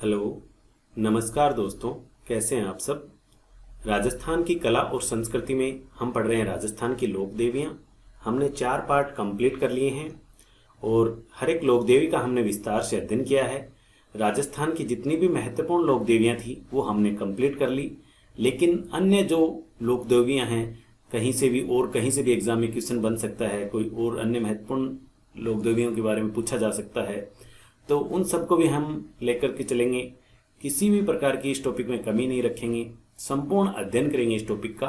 Hello, नमस्कार दोस्तों। कैसे हैं आप सब। राजस्थान की कला और संस्कृति में हम पढ़ रहे हैं राजस्थान की लोक देवियाँ। हमने 4 पार्ट कंप्लीट कर लिए हैं और हर एक लोक देवी का हमने विस्तार से अध्ययन किया है। राजस्थान की जितनी भी महत्वपूर्ण लोक देवियाँ थी वो हमने कंप्लीट कर ली, लेकिन अन्य जो लोक देवियाँ हैं कहीं से भी एग्जाम में क्वेश्चन बन सकता है, कोई और अन्य महत्वपूर्ण लोक देवियों के बारे में पूछा जा सकता है, तो उन सबको भी हम लेकर के चलेंगे। किसी भी प्रकार की इस टॉपिक में कमी नहीं रखेंगे, संपूर्ण अध्ययन करेंगे इस टॉपिक का।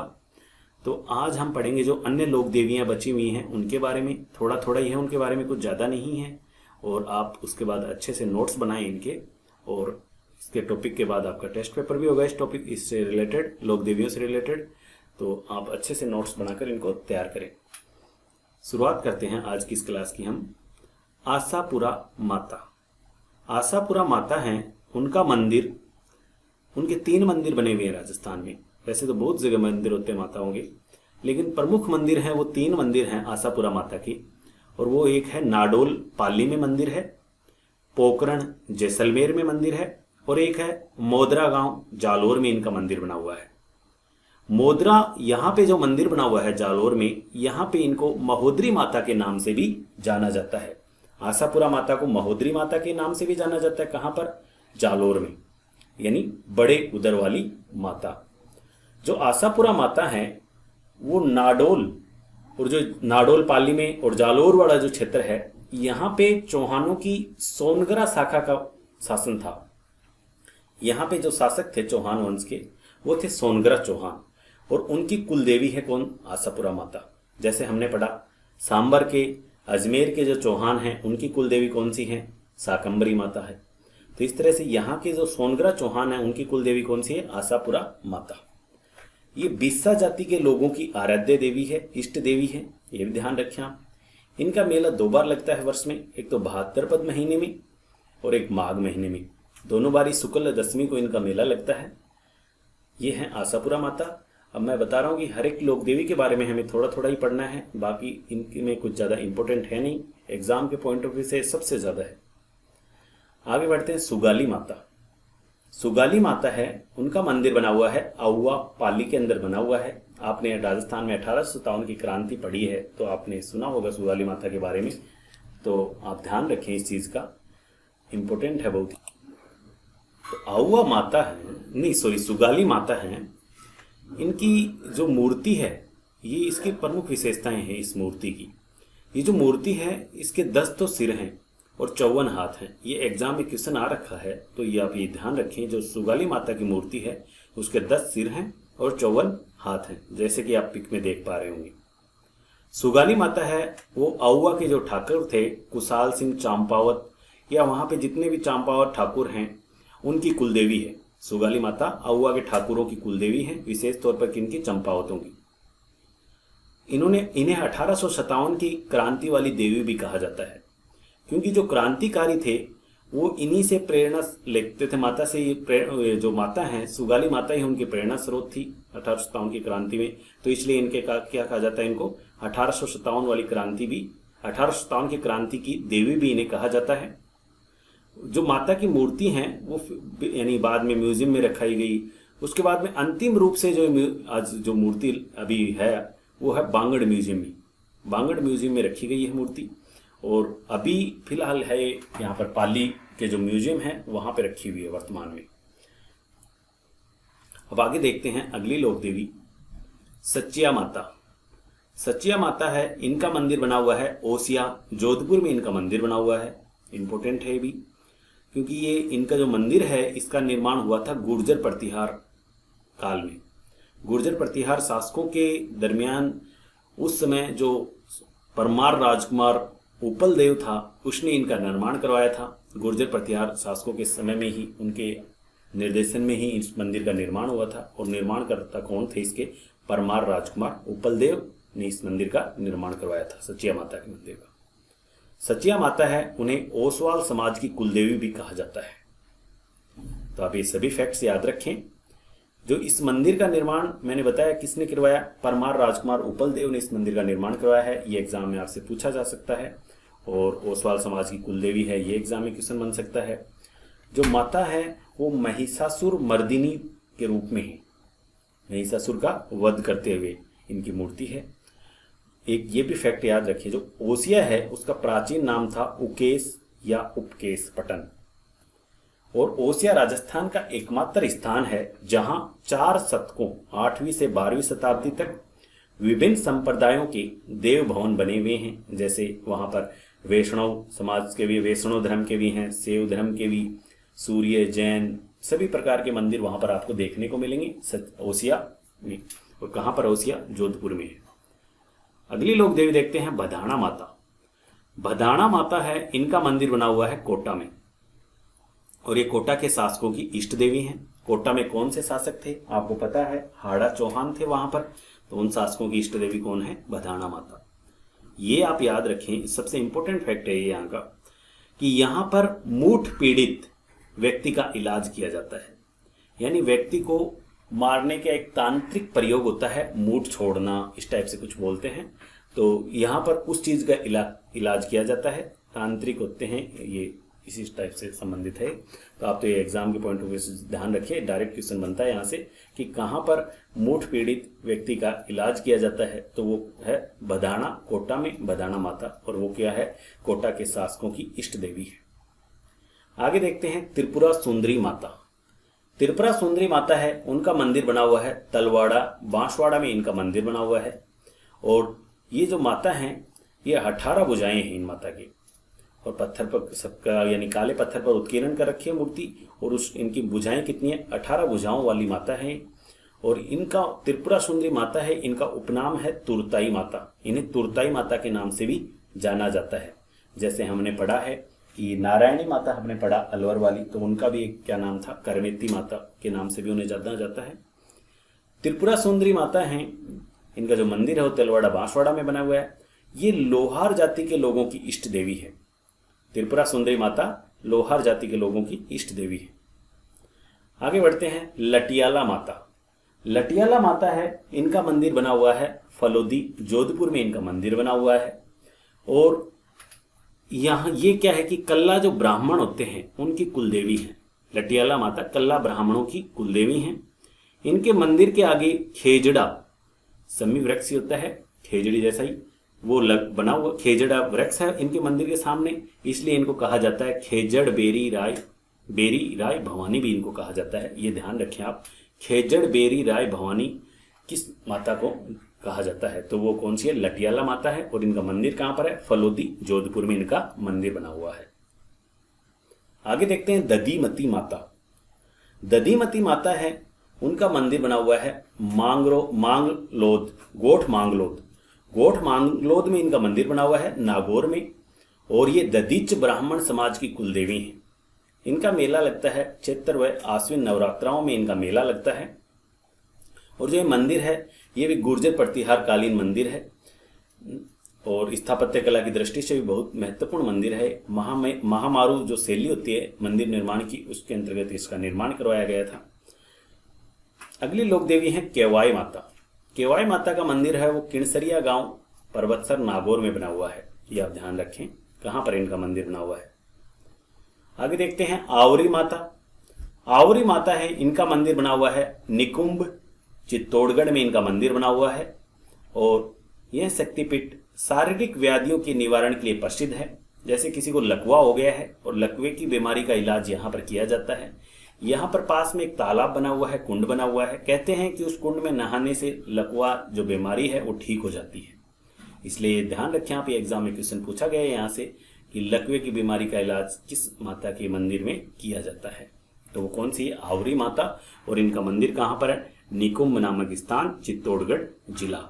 तो आज हम पढ़ेंगे जो अन्य लोक देवियाँ बची हुई हैं उनके बारे में, थोड़ा थोड़ा ही है उनके बारे में, कुछ ज़्यादा नहीं है। और आप उसके बाद अच्छे से नोट्स बनाएं इनके, और इसके टॉपिक के बाद आपका टेस्ट पेपर भी होगा इस टॉपिक इससे रिलेटेड, लोक देवियों से रिलेटेड। तो आप अच्छे से नोट्स बनाकर इनको तैयार करें। शुरुआत करते हैं आज की इस क्लास की हम। आशापुरा माता। आशापुरा माता हैं, उनका मंदिर, उनके 3 मंदिर बने हुए हैं राजस्थान में। वैसे तो बहुत जगह मंदिर होते हैं माताओं के, लेकिन प्रमुख मंदिर हैं वो 3 मंदिर हैं आशापुरा माता की। और वो एक है नाडोल पाली में मंदिर है, पोकरण जैसलमेर में मंदिर है, और एक है मोदरा गांव जालोर में इनका मंदिर बना हुआ है। मोदरा यहाँ पे जो मंदिर बना हुआ है जालोर में, यहाँ पे इनको महोदरी माता के नाम से भी जाना जाता है। आशापुरा माता को महोदरी माता के नाम से भी जाना जाता है। कहाँ पर? जालोर में, यानी बड़े उदर वाली माता। जो आशापुरा माता है वो नाडोल, और जो नाडोल पाली में और जालोर वाला जो क्षेत्र है, यहाँ पे चौहानों की सोनगरा शाखा का शासन था। यहाँ पे जो शासक थे चौहान वंश के वो थे सोनगरा चौहान, और उनकी कुलदेवी है कौन? आशापुरा माता। जैसे हमने पढ़ा सांबर के अजमेर के जो चौहान हैं उनकी कुलदेवी कौन सी है? शाकंभरी माता है। तो इस तरह से यहाँ के जो सोनगरा चौहान है उनकी कुलदेवी कौन सी है? आशापुरा माता। ये बिस्सा जाति के लोगों की आराध्य देवी है, इष्ट देवी है, ये भी ध्यान रखें आप। इनका मेला 2 बार लगता है वर्ष में, एक तो भाद्रपद महीने में और एक माघ महीने में। दोनों बारी शुक्ल दशमी को इनका मेला लगता है। ये है आशापुरा माता। अब मैं बता रहा हूँ कि हर एक लोक देवी के बारे में हमें थोड़ा थोड़ा ही पढ़ना है, बाकी इनमें कुछ ज़्यादा इंपॉर्टेंट है नहीं, एग्जाम के पॉइंट ऑफ व्यू से सबसे ज़्यादा है। आगे बढ़ते हैं। सुगाली माता। सुगाली माता है, उनका मंदिर बना हुआ है आउवा पाली के अंदर बना हुआ है। आपने राजस्थान में 1857 की क्रांति पढ़ी है तो आपने सुना होगा सुगाली माता के बारे में, तो आप ध्यान रखें इस चीज़ का, इम्पोर्टेंट है बहुत। तो आउवा माता है, नहीं सॉरी सुगाली माता है, इनकी जो मूर्ति है ये इसकी प्रमुख विशेषताएं हैं इस मूर्ति की। ये जो मूर्ति है इसके 10 तो सिर हैं और 54 हाथ हैं। ये एग्जाम में क्वेश्चन आ रखा है, तो ये आप ये ध्यान रखें। जो सुगाली माता की मूर्ति है उसके 10 सिर हैं और 54 हाथ हैं, जैसे कि आप पिक में देख पा रहे होंगे। सुगाली माता है वो आउवा के जो ठाकुर थे कुशाल सिंह चांपावत, या वहाँ पे जितने भी चांपावत ठाकुर हैं उनकी कुलदेवी है। सुगाली माता आउवा के ठाकुरों की कुलदेवी है, विशेष तौर पर किनकी? चंपावतों की। इन्हें 1857 की क्रांति वाली देवी भी कहा जाता है, क्योंकि जो क्रांतिकारी थे वो इन्हीं से प्रेरणा लेते थे, माता से। ये जो माता हैं सुगाली माता ही उनकी प्रेरणा स्रोत थी 1857 की क्रांति में। तो इसलिए इनके क्या कहा जाता है? इनको 1857 वाली क्रांति भी, 1857 की क्रांति की देवी भी इन्हें कहा जाता है। जो माता की मूर्ति हैं वो यानी बाद में म्यूजियम में रखाई गई। उसके बाद में अंतिम रूप से जो आज जो मूर्ति अभी है वो है बांगड़ म्यूजियम में, बांगड़ म्यूजियम में रखी गई है मूर्ति, और अभी फिलहाल है यहाँ पर पाली के जो म्यूजियम है वहाँ पे रखी हुई है वर्तमान में। अब आगे देखते हैं अगली लोक देवी सचिया माता। सचिया माता है, इनका मंदिर बना हुआ है ओसिया, जोधपुर में इनका मंदिर बना हुआ है। इम्पोर्टेंट है भी, क्योंकि ये इनका जो मंदिर है इसका निर्माण हुआ था गुर्जर प्रतिहार काल में। गुर्जर प्रतिहार शासकों के दरमियान उस समय जो परमार राजकुमार उपल देव था उसने इनका निर्माण करवाया था। गुर्जर प्रतिहार शासकों के समय में ही, उनके निर्देशन में ही इस मंदिर का निर्माण हुआ था। और निर्माणकर्ता कौन थे इसके? परमार राजकुमार उपल देव ने इस मंदिर का निर्माण करवाया था, सचिया माता के मंदिर का। सचिया माता है, उन्हें ओसवाल समाज की कुलदेवी भी कहा जाता है। तो आप ये सभी फैक्ट्स याद रखें। जो इस मंदिर का निर्माण मैंने बताया किसने करवाया? परमार राजकुमार उपल देव ने इस मंदिर का निर्माण करवाया है। ये एग्जाम में आपसे पूछा जा सकता है। और ओसवाल समाज की कुलदेवी है, ये एग्जाम में क्वेश्चन बन सकता है। जो माता है वो महिषासुर मर्दिनी के रूप में है, महिषासुर का वध करते हुए इनकी मूर्ति है। एक ये भी फैक्ट याद रखिए, जो ओसिया है उसका प्राचीन नाम था उकेश या उपकेश पटन। और ओसिया राजस्थान का एकमात्र स्थान है जहां 4 शतकों 8वीं से 12वीं शताब्दी तक विभिन्न संप्रदायों के देव भवन बने हुए हैं। जैसे वहां पर वैष्णव समाज के भी, वैष्णव धर्म के भी हैं, शैव धर्म के भी, सूर्य, जैन, सभी प्रकार के मंदिर वहां पर आपको देखने को मिलेंगे ओसिया में। और कहां पर ओसिया? जोधपुर में है। अगली लोक देवी देखते हैं बधाना माता। बधाना माता है, इनका मंदिर बना हुआ है कोटा में, और ये कोटा के शासकों की इष्ट देवी हैं। कोटा में कौन से शासक थे आपको पता है? हाड़ा चौहान थे वहां पर। तो उन शासकों की इष्ट देवी कौन है? बधाना माता। ये आप याद रखें, सबसे इंपॉर्टेंट फैक्ट है ये यहाँ का, कि यहाँ पर मूठ पीड़ित व्यक्ति का इलाज किया जाता है। यानी व्यक्ति को मारने का एक तांत्रिक प्रयोग होता है, मूठ छोड़ना, इस टाइप से कुछ बोलते हैं। तो यहाँ पर उस चीज का इलाज किया जाता है। तांत्रिक होते हैं ये, इसी टाइप से संबंधित है। तो आप तो ये एग्जाम के पॉइंट ऑफ व्यू से ध्यान रखिए, डायरेक्ट क्वेश्चन बनता है यहाँ से कि कहाँ पर मूठ पीड़ित व्यक्ति का इलाज किया जाता है। तो वो है बधाना, कोटा में बधाना माता, और वो क्या है? कोटा के शासकों की इष्ट देवी है। आगे देखते हैं त्रिपुरा सुंदरी माता। त्रिपुरा सुंदरी माता है, उनका मंदिर बना हुआ है तलवाड़ा, बांसवाड़ा में इनका मंदिर बना हुआ है। और ये जो माता है, ये 18 भुजाएं हैं इन माता की, और पत्थर पर सबका यानी काले पत्थर पर उत्कीर्ण कर रखी है मूर्ति। और उस इनकी भुजाएं कितनी है? 18 भुजाओं वाली माता है। और इनका त्रिपुरा सुंदरी माता है, इनका उपनाम है तुरताई माता। इन्हें तुरताई माता के नाम से भी जाना जाता है। जैसे हमने पढ़ा है कि नारायणी माता हमने पढ़ा अलवर वाली, तो उनका भी एक क्या नाम था? करमेती माता के नाम से भी उन्हें जाना जाता है। त्रिपुरा सुंदरी माता है, इनका जो मंदिर है वो तलवाड़ा बांसवाड़ा में बना हुआ है। ये लोहार जाति के लोगों की इष्ट देवी है। त्रिपुरा सुंदरी माता लोहार जाति के लोगों की इष्ट देवी है। आगे बढ़ते हैं लटियाला माता। लटियाला माता है, इनका मंदिर बना हुआ है फलोदी, जोधपुर में इनका मंदिर बना हुआ है। और यहाँ ये क्या है कि कल्ला जो ब्राह्मण होते हैं उनकी कुलदेवी है। लटियाला माता कल्ला ब्राह्मणों की कुलदेवी हैं। इनके मंदिर के आगे खेजड़ा, समी वृक्ष होता है खेजड़ी जैसा ही, वो बना हुआ खेजड़ा वृक्ष है इनके मंदिर के सामने, इसलिए इनको कहा जाता है खेजड़ बेरी राय भवानी भी इनको कहा जाता है। ये ध्यान रखें आप, खेजड़ बेरी राय भवानी किस माता को कहा जाता है? तो वो कौन सी है? लटियाला माता है। और इनका मंदिर कहां पर है? फलोदी, जोधपुर में इनका मंदिर बना हुआ है। आगे देखते हैं दधीमती माता। दधीमती माता है, उनका मंदिर बना हुआ है मांगलोद, गोठ मांगलोद में इनका मंदिर बना हुआ है, नागौर में। और ये दधीच ब्राह्मण समाज की कुलदेवी हैं। इनका मेला लगता है चैत्र व आश्विन नवरात्राओं में इनका मेला लगता है। और जो ये मंदिर है ये भी गुर्जर प्रतिहार कालीन मंदिर है, और स्थापत्य कला की दृष्टि से भी बहुत महत्वपूर्ण मंदिर है। महामारू जो शैली होती है मंदिर निर्माण की, उसके अंतर्गत इसका निर्माण करवाया गया था। अगली लोक देवी है केवाई माता। केवाई माता का मंदिर है वो किणसरिया गांव, पर्वतसर, नागौर में बना हुआ है। ये आप ध्यान रखें कहां पर इनका मंदिर बना हुआ है। आगे देखते हैं आवरी माता। आवरी माता है, इनका मंदिर बना हुआ है निकुंभ, चित्तौड़गढ़ में इनका मंदिर बना हुआ है। और यह शक्तिपीठ शारीरिक व्याधियों के निवारण के लिए प्रसिद्ध है। जैसे किसी को लकवा हो गया है और लकवे की बीमारी का इलाज यहाँ पर किया जाता है। यहाँ पर पास में एक तालाब बना हुआ है, कुंड बना हुआ है। कहते हैं कि उस कुंड में नहाने से लकवा जो बीमारी है वो ठीक हो जाती है। इसलिए ध्यान रखें आप, ये एग्जाम में क्वेश्चन पूछा गया है यहाँ से कि लकवे की बीमारी का इलाज किस माता के मंदिर में किया जाता है? तो वो कौन सी है? आवरी माता। और इनका मंदिर कहाँ पर है? निकुंभ नामक स्थान, चित्तौड़गढ़ जिला।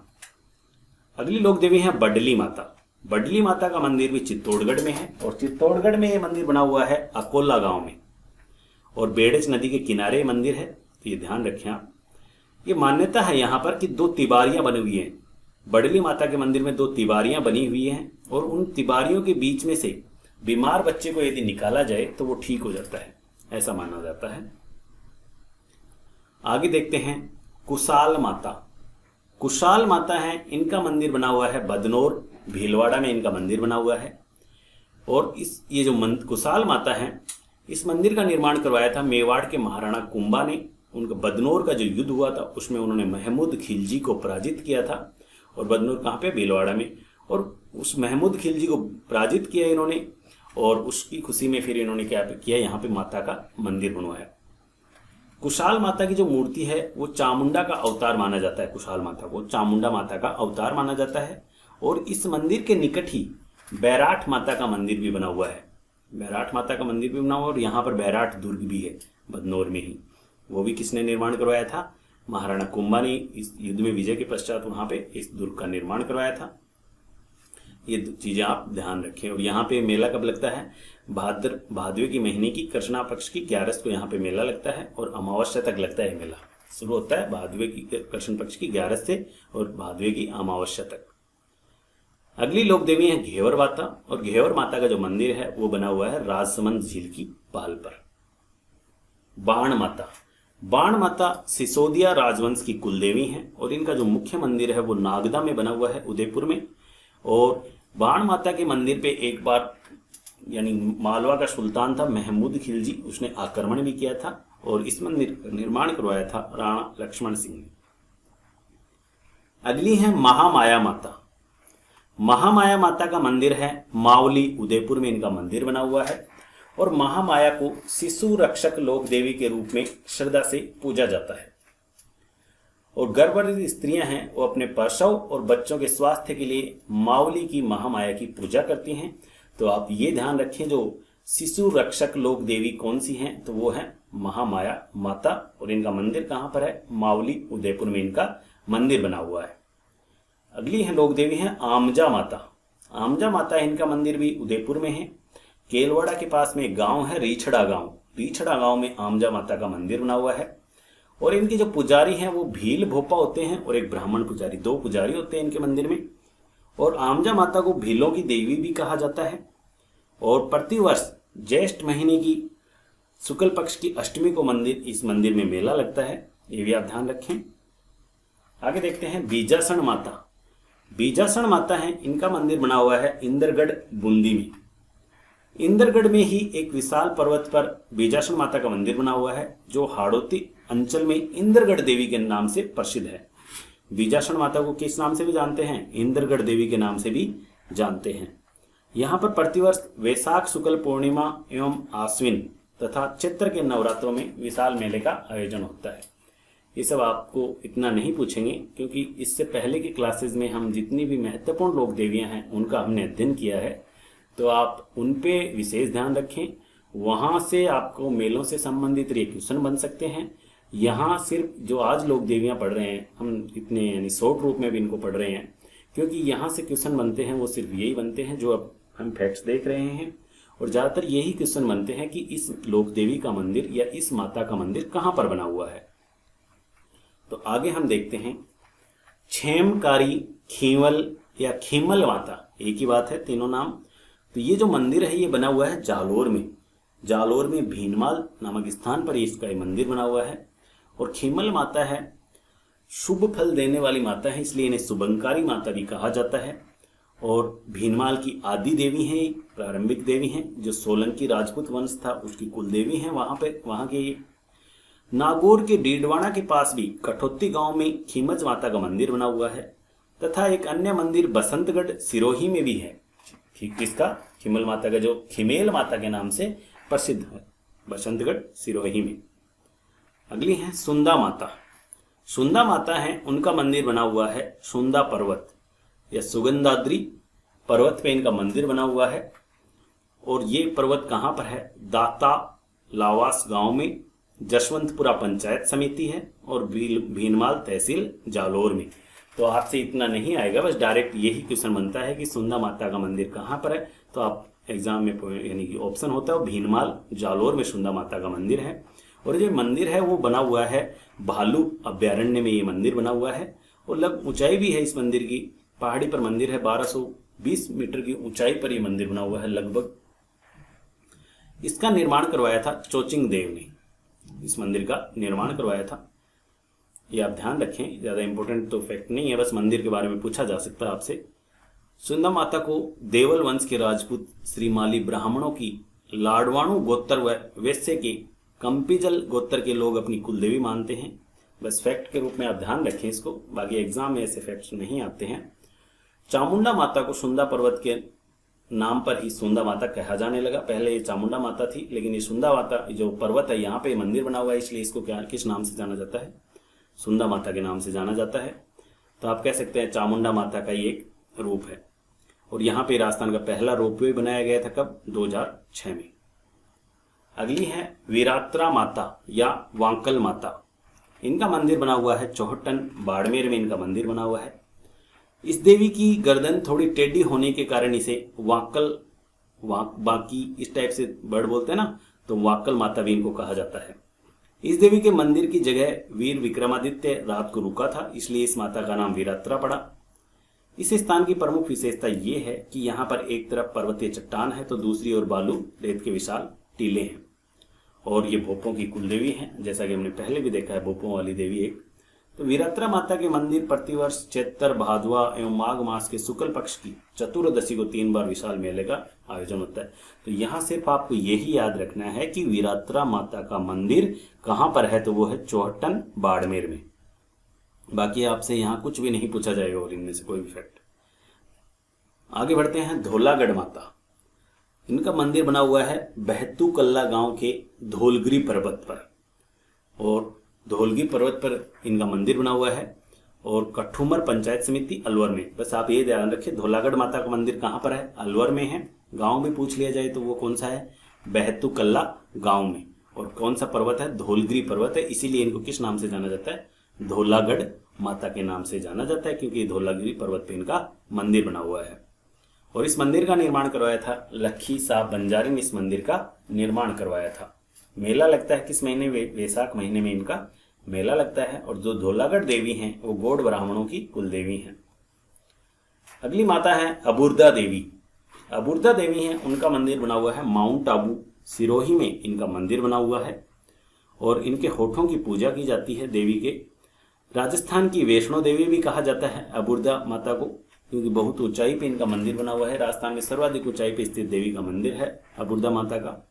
अगली लोक देवी है बडली माता। बडली माता का मंदिर भी चित्तौड़गढ़ में है, और चित्तौड़गढ़ में ये मंदिर बना हुआ है अकोला गांव में, और बेड़च नदी के किनारे मंदिर है। तो ये ध्यान रखें आप। ये मान्यता है यहाँ पर कि 2 तिबारियां बनी हुई हैं। बडली माता के मंदिर में 2 तिबारियां बनी हुई हैं, और उन तिबारियों के बीच में से बीमार बच्चे को यदि निकाला जाए तो वो ठीक हो जाता है, ऐसा माना जाता है। आगे देखते हैं कुशाल माता। कुशाल माता है, इनका मंदिर बना हुआ है बदनौर, भीलवाड़ा में इनका मंदिर बना हुआ है। और ये जो कुशाल माता है, इस मंदिर का निर्माण करवाया था मेवाड़ के महाराणा कुंभा ने। उनका बदनौर का जो युद्ध हुआ था उसमें उन्होंने महमूद खिलजी को पराजित किया था। और बदनौर कहाँ पे? भीलवाड़ा में। और उस महमूद खिलजी को पराजित किया इन्होंने, और उसकी खुशी में फिर इन्होंने क्या किया, यहाँ पे माता का मंदिर बनवाया। कुशाल माता की जो मूर्ति है वो चामुंडा का अवतार माना जाता है। कुशाल माता को चामुंडा माता का अवतार माना जाता है। और इस मंदिर के निकट ही बैराठ माता का मंदिर भी बना हुआ है। बैराठ माता का मंदिर भी बना हुआ, और यहाँ पर बैराठ दुर्ग भी है बदनौर में ही। वो भी किसने निर्माण करवाया था? महाराणा कुंभा ने इस युद्ध में विजय के पश्चात वहां पे इस दुर्ग का निर्माण करवाया था। ये चीजें आप ध्यान रखें। और यहाँ पे मेला कब लगता है? भादवे की महीने की कृष्णा पक्ष की 11 को यहाँ पे मेला लगता है, और अमावस्या तक लगता है मेला। शुरू होता है भादवे की कृष्ण पक्ष की 11 से और भादवे की अमावस्या तक। अगली लोक देवी है घेवर माता, और घेवर माता का जो मंदिर है वो बना हुआ है राजसमंद झील की पाल पर। बाण माता, बाण माता सिसोदिया राजवंश की कुलदेवी हैं, और इनका जो मुख्य मंदिर है वो नागदा में बना हुआ है, उदयपुर में। और बाण माता के मंदिर पे एक बार यानी मालवा का सुल्तान था महमूद खिलजी, उसने आक्रमण भी किया था, और इस मंदिर का निर्माण करवाया था राणा लक्ष्मण सिंह ने। अगली है महामाया माता। महामाया माता का मंदिर है मावली, उदयपुर में इनका मंदिर बना हुआ है। और महामाया को शिशु रक्षक लोक देवी के रूप में श्रद्धा से पूजा जाता है। और गर्भवती स्त्रियां हैं वो अपने प्रसव और बच्चों के स्वास्थ्य के लिए मावली की महामाया की पूजा करती हैं। तो आप ये ध्यान रखें, जो शिशु रक्षक लोक देवी कौन सी हैं? तो वो है महामाया माता, और इनका मंदिर कहाँ पर है? मावली, उदयपुर में इनका मंदिर बना हुआ है। अगली है लोक देवी है आमजा माता। आमजा माता, इनका मंदिर भी उदयपुर में है। केलवाड़ा के पास में एक गांव है रीछड़ा गांव, रीछड़ा गांव में आमजा माता का मंदिर बना हुआ है। और इनके जो पुजारी हैं वो भील भोपा होते हैं और एक ब्राह्मण पुजारी, 2 पुजारी होते हैं इनके मंदिर में। और आमजा माता को भीलों की देवी भी कहा जाता है। और प्रतिवर्ष ज्येष्ठ महीने की शुक्ल पक्ष की अष्टमी को इस मंदिर में मेला लगता है, ये भी आप ध्यान रखें। आगे देखते हैं बीजासन माता। बीजासन माता है, इनका मंदिर बना हुआ है इंद्रगढ़ बूंदी में। इंद्रगढ़ में ही एक विशाल पर्वत पर बीजासन माता का मंदिर बना हुआ है, जो हाड़ौती अंचल में इंद्रगढ़ देवी के नाम से प्रसिद्ध है। बीजासन माता को किस नाम से भी जानते हैं? इंद्रगढ़ देवी के नाम से भी जानते हैं। यहाँ पर प्रतिवर्ष वैशाख शुक्ल पूर्णिमा एवं आश्विन तथा चैत्र के नवरात्रों में विशाल मेले का आयोजन होता है। ये सब आपको इतना नहीं पूछेंगे, क्योंकि इससे पहले की क्लासेस में हम जितनी भी महत्वपूर्ण लोक देवियां हैं उनका हमने अध्ययन किया है, तो आप उन पे विशेष ध्यान रखें। वहाँ से आपको मेलों से संबंधित ये क्वेश्चन बन सकते हैं। यहाँ सिर्फ जो आज लोक देवियां पढ़ रहे हैं हम इतने यानी शॉर्ट रूप में भी इनको पढ़ रहे हैं, क्योंकि यहाँ से क्वेश्चन बनते हैं वो सिर्फ यही बनते हैं जो अब हम फैक्ट्स देख रहे हैं। और ज़्यादातर यही क्वेश्चन बनते हैं कि इस लोक देवी का मंदिर या इस माता का मंदिर कहाँ पर बना हुआ है। तो आगे हम देखते हैं क्षेमकारी खीवल या खीमल माता, एक ही बात है, तीनों नाम। तो ये जो मंदिर है ये बना हुआ है जालोर में। जालोर में भीनमाल नामक स्थान पर इसका ये मंदिर बना हुआ है। और खीमल माता है शुभ फल देने वाली माता है, इसलिए इन्हें शुभंकारी माता भी कहा जाता है। और भीनमाल की आदि देवी हैं, प्रारंभिक देवी हैं, जो सोलंकी राजपूत वंश था उसकी कुल देवी हैं। वहां के नागौर के डीडवाना के पास भी कठौती गांव में खीमज माता का मंदिर बना हुआ है। तथा एक अन्य मंदिर बसंतगढ़ सिरोही में भी है, किसका? खीमल माता का, जो खीमेल माता के नाम से प्रसिद्ध है, बसंतगढ़ सिरोही में। अगली है सुंदा माता। सुंदा माता है, उनका मंदिर बना हुआ है सुंदा पर्वत या सुगंधाद्री पर्वत पे इनका मंदिर बना हुआ है। और ये पर्वत कहाँ पर है? दाता लावास गांव में जशवंतपुरा पंचायत समिति है और भीनमाल तहसील जालोर में। तो आपसे इतना नहीं आएगा, बस डायरेक्ट यही क्वेश्चन बनता है कि सुंदा माता का मंदिर कहाँ पर है। तो आप एग्जाम में यानी कि ऑप्शन होता है भीनमाल जालोर में सुंदा माता का मंदिर है। और जो मंदिर है वो बना हुआ है भालू अभ्यारण्य में, ये मंदिर बना हुआ है। और लग ऊंचाई भी है इस मंदिर की, पहाड़ी पर मंदिर है, 1220 मीटर की ऊंचाई पर ये मंदिर बना हुआ है लगभग। इसका निर्माण करवाया था चोचिंग देव ने, इस मंदिर का निर्माण करवाया था। ये आप ध्यान रखें, ज्यादा इंपॉर्टेंट तो फैक्ट नहीं है, बस मंदिर के बारे में पूछा जा सकता है आपसे। सुंदा माता को देवल वंश के राजपूत श्रीमाली ब्राह्मणों की लाडवाणु गोत्र वैश्य के कंपिजल गोत्र के लोग अपनी कुलदेवी मानते हैं। बस फैक्ट के रूप में आप ध्यान रखें इसको, बाकी एग्जाम में ऐसे फैक्ट्स नहीं आते हैं। चामुंडा माता को सुंदा पर्वत के नाम पर ही सुंदा माता कहा जाने लगा। पहले ये चामुंडा माता थी, लेकिन ये सुंदा माता जो पर्वत है यहाँ पे मंदिर बना हुआ है, इसलिए इसको क्या किस नाम से जाना जाता है? सुंदा माता के नाम से जाना जाता है। तो आप कह सकते हैं चामुंडा माता का ही एक रूप है। और यहाँ पे राजस्थान का पहला रोपवे बनाया गया था कब? 2006 में। अगली है वीरात्रा माता या वांकल माता। इनका मंदिर बना हुआ है चौहटन, बाड़मेर में इनका मंदिर बना हुआ है। इस देवी की गर्दन थोड़ी टेढ़ी होने के कारण इसे वांकल बाकी इस टाइप से वर्ड बोलते हैं ना, तो वांकल माता भी इनको कहा जाता है। इस देवी के मंदिर की जगह वीर विक्रमादित्य रात को रुका था, इसलिए इस माता का नाम वीरात्रा पड़ा। इस स्थान की प्रमुख विशेषता ये है कि यहाँ पर एक तरफ पर्वतीय चट्टान है तो दूसरी ओर बालू रेत के विशाल टीले हैं। और ये भोपों की कुलदेवी है, जैसा कि हमने पहले भी देखा है, भोपों वाली देवी एक। तो वीरात्रा माता के मंदिर प्रतिवर्ष चैत्र, भादवा एवं माघ मास के शुक्ल पक्ष की चतुर्दशी को 3 बार विशाल मेले का आयोजन होता है। तो यहाँ सिर्फ आपको यही याद रखना है कि वीरात्रा माता का मंदिर कहाँ पर है, तो वो है चौहटन, बाड़मेर में। बाकी आपसे यहाँ कुछ भी नहीं पूछा जाएगा और इनमें से कोई भी फैक्ट। आगे बढ़ते हैं धौलागढ़ माता। इनका मंदिर बना हुआ है बहतू कल्ला गांव के धौलगिरी पर्वत पर, और धौलगिरी पर्वत पर इनका मंदिर बना हुआ है, और कठुमर पंचायत समिति अलवर में। बस आप ये ध्यान रखिए, धौलागढ़ माता का मंदिर कहाँ पर है? अलवर में है। गांव में पूछ लिया जाए तो वो कौन सा है? बहतू कल्ला गांव में। और कौन सा पर्वत है? धौलगिरी पर्वत है, इसीलिए इनको किस नाम से जाना जाता है? धौलागढ़ माता के नाम से जाना जाता है, क्योंकि धौलागिरी पर्वत पे इनका मंदिर बना हुआ है। और इस मंदिर का निर्माण करवाया था लखी साहब बंजारी ने। इस मंदिर का निर्माण करवाया था। मेला लगता है किस महीने? वैशाख महीने में इनका मेला लगता है। और जो धौलागढ़ देवी हैं वो गौड़ ब्राह्मणों की कुल देवी हैं। अगली माता है अबुर्दा देवी। अबुर्दा देवी हैं, उनका मंदिर बना हुआ है माउंट आबू सिरोही में इनका मंदिर बना हुआ है, और इनके होठों की पूजा की जाती है देवी के। राजस्थान की वैष्णो देवी भी कहा जाता है अबुर्दा माता को, क्योंकि बहुत ऊंचाई पे इनका मंदिर बना हुआ है। राजस्थान में सर्वाधिक ऊंचाई पे स्थित देवी का मंदिर है अबुर्दा माता का।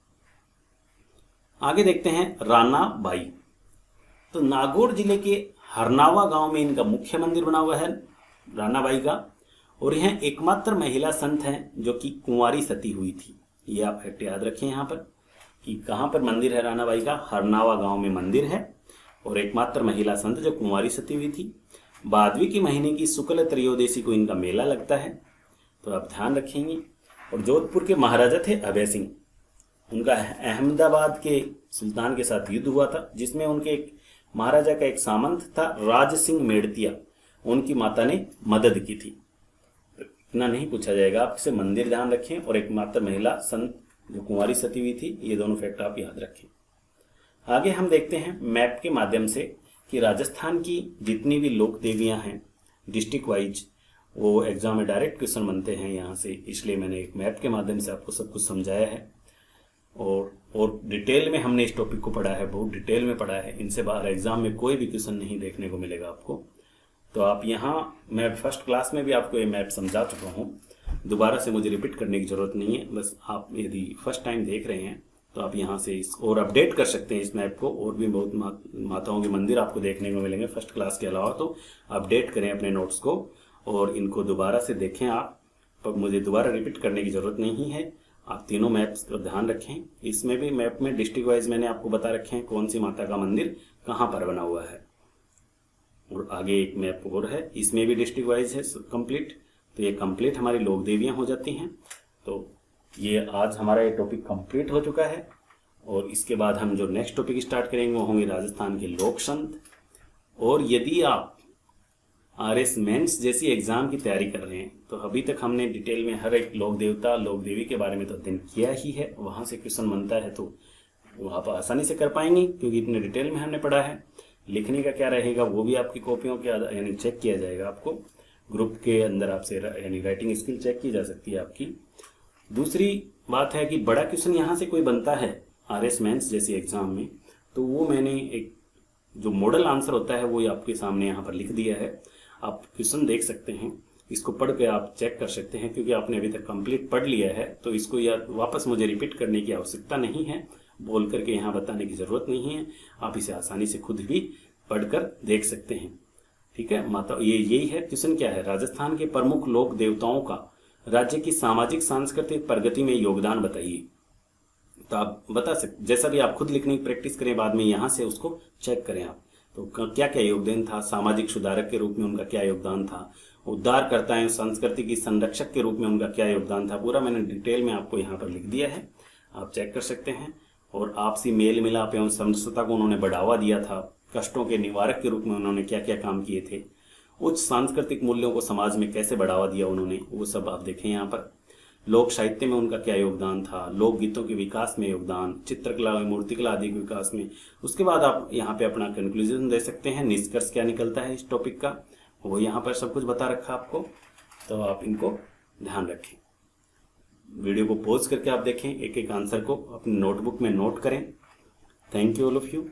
आगे देखते हैं राना बाई। तो नागौर जिले के हरनावा गांव में इनका मुख्य मंदिर बना हुआ है राना बाई का, और यह एकमात्र महिला संत हैं जो कि कुंवारी सती हुई थी। ये आप फैक्ट याद रखें यहाँ पर कि कहाँ पर मंदिर है राना बाई का? हरनावा गांव में मंदिर है, और एकमात्र महिला संत जो कुंवारी सती हुई थी। भादवी के महीने की शुक्ल त्रयोदशी को इनका मेला लगता है, तो आप ध्यान रखेंगे। और जोधपुर के महाराजा थे अभय सिंह, उनका अहमदाबाद के सुल्तान के साथ युद्ध हुआ था, जिसमें उनके एक महाराजा का एक सामंत था राज सिंह मेड़तिया, उनकी माता ने मदद की थी। तो इतना नहीं पूछा जाएगा आपसे, मंदिर ध्यान रखें और एकमात्र महिला संत जो कुंवारी सती हुई थी, ये दोनों फैक्ट आप याद रखें। आगे हम देखते हैं मैप के माध्यम से कि राजस्थान की जितनी भी लोक देवियां हैं डिस्ट्रिक्ट वाइज, वो एग्जाम में डायरेक्ट क्वेश्चन बनते हैं यहाँ से, इसलिए मैंने एक मैप के माध्यम से आपको सब कुछ समझाया है। और डिटेल में हमने इस टॉपिक को पढ़ा है, बहुत डिटेल में पढ़ा है। इनसे बाहर एग्जाम में कोई भी क्वेश्चन नहीं देखने को मिलेगा आपको। तो आप यहाँ, मैं फर्स्ट क्लास में भी आपको ये मैप समझा चुका हूँ, दोबारा से मुझे रिपीट करने की जरूरत नहीं है। बस आप यदि फर्स्ट टाइम देख रहे हैं तो आप यहाँ से इस और अपडेट कर सकते हैं इस मैप को, और भी बहुत माताओं के मंदिर आपको देखने को मिलेंगे फर्स्ट क्लास के अलावा। तो अपडेट करें अपने नोट्स को और इनको दोबारा से देखें आप, पर मुझे दोबारा रिपीट करने की जरूरत नहीं है। आप तीनों मैप्स का ध्यान रखें। इसमें भी मैप में डिस्ट्रिक्ट वाइज मैंने आपको बता रखे हैं कौन सी माता का मंदिर कहाँ पर बना हुआ है। और आगे एक मैप और है, इसमें भी डिस्ट्रिक्ट वाइज है कंप्लीट। तो ये कंप्लीट हमारी लोक देवियाँ हो जाती हैं। तो ये आज हमारा ये टॉपिक कंप्लीट हो चुका है, और इसके बाद हम जो नेक्स्ट टॉपिक स्टार्ट करेंगे वो होंगे राजस्थान के लोक संत। और यदि आप RS मेंस जैसी एग्जाम की तैयारी कर रहे हैं तो अभी तक हमने डिटेल में हर एक लोक देवता लोक देवी के बारे में तो अध्ययन किया ही है, वहाँ से क्वेश्चन बनता है तो वो आप आसानी से कर पाएंगे, क्योंकि इतने डिटेल में हमने पढ़ा है। लिखने का क्या रहेगा वो भी आपकी कॉपियों के यानी चेक किया जाएगा, आपको ग्रुप के अंदर आपसे यानी राइटिंग स्किल चेक की जा सकती है आपकी। दूसरी बात है कि बड़ा क्वेश्चन यहाँ से कोई बनता है RS मेंस जैसी एग्जाम में, तो वो मैंने एक जो मॉडल आंसर होता है वो आपके सामने यहाँ पर लिख दिया है, आप क्वेश्चन देख सकते हैं। इसको पढ़ के आप चेक कर सकते हैं, क्योंकि आपने अभी तक कंप्लीट पढ़ लिया है तो इसको या वापस मुझे रिपीट करने की आवश्यकता नहीं है, बोल करके यहाँ बताने की ज़रूरत नहीं है। आप इसे आसानी से खुद भी पढ़कर देख सकते हैं। ठीक है माता, ये यही है। क्वेश्चन क्या है, राजस्थान के प्रमुख लोक देवताओं का राज्य की सामाजिक सांस्कृतिक प्रगति में योगदान बताइए। तो आप बता सकते, जैसा भी आप खुद लिखने की प्रैक्टिस करें, बाद में यहाँ से उसको चेक करें आप। तो क्या क्या योगदान था, सामाजिक सुधारक के रूप में उनका क्या योगदान था, उद्धारकर्ता एवं संस्कृति की संरक्षक के रूप में उनका क्या योगदान था, पूरा मैंने डिटेल में आपको यहाँ पर लिख दिया है, आप चेक कर सकते हैं। और आपसी मेल मिलाप एवं समरसता को उन्होंने बढ़ावा दिया था, कष्टों के निवारक के रूप में उन्होंने क्या क्या काम किए थे, उच्च सांस्कृतिक मूल्यों को समाज में कैसे बढ़ावा दिया उन्होंने, वो सब आप देखें यहाँ पर। लोक साहित्य में उनका क्या योगदान था, लोक गीतों के विकास में योगदान, चित्रकला और मूर्तिकला आदि के विकास में। उसके बाद आप यहाँ पे अपना कंक्लूजन दे सकते हैं, निष्कर्ष क्या निकलता है इस टॉपिक का, वो यहाँ पर सब कुछ बता रखा आपको, तो आप इनको ध्यान रखें। वीडियो को पॉज करके आप देखें, एक एक आंसर को अपनी नोटबुक में नोट करें। Thank you all of you.